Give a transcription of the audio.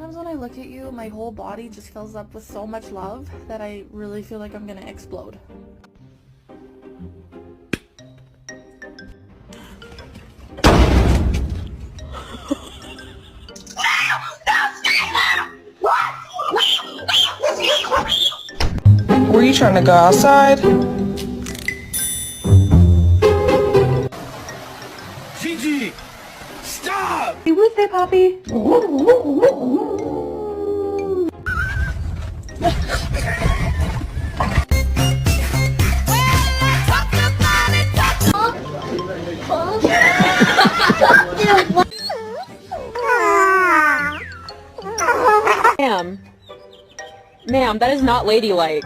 Sometimes when I look at you, my whole body just fills up with so much love that I really feel like I'm gonna explode. Were you trying to go outside? Gigi! Stop! You would say, Poppy? Ma'am, that is not ladylike.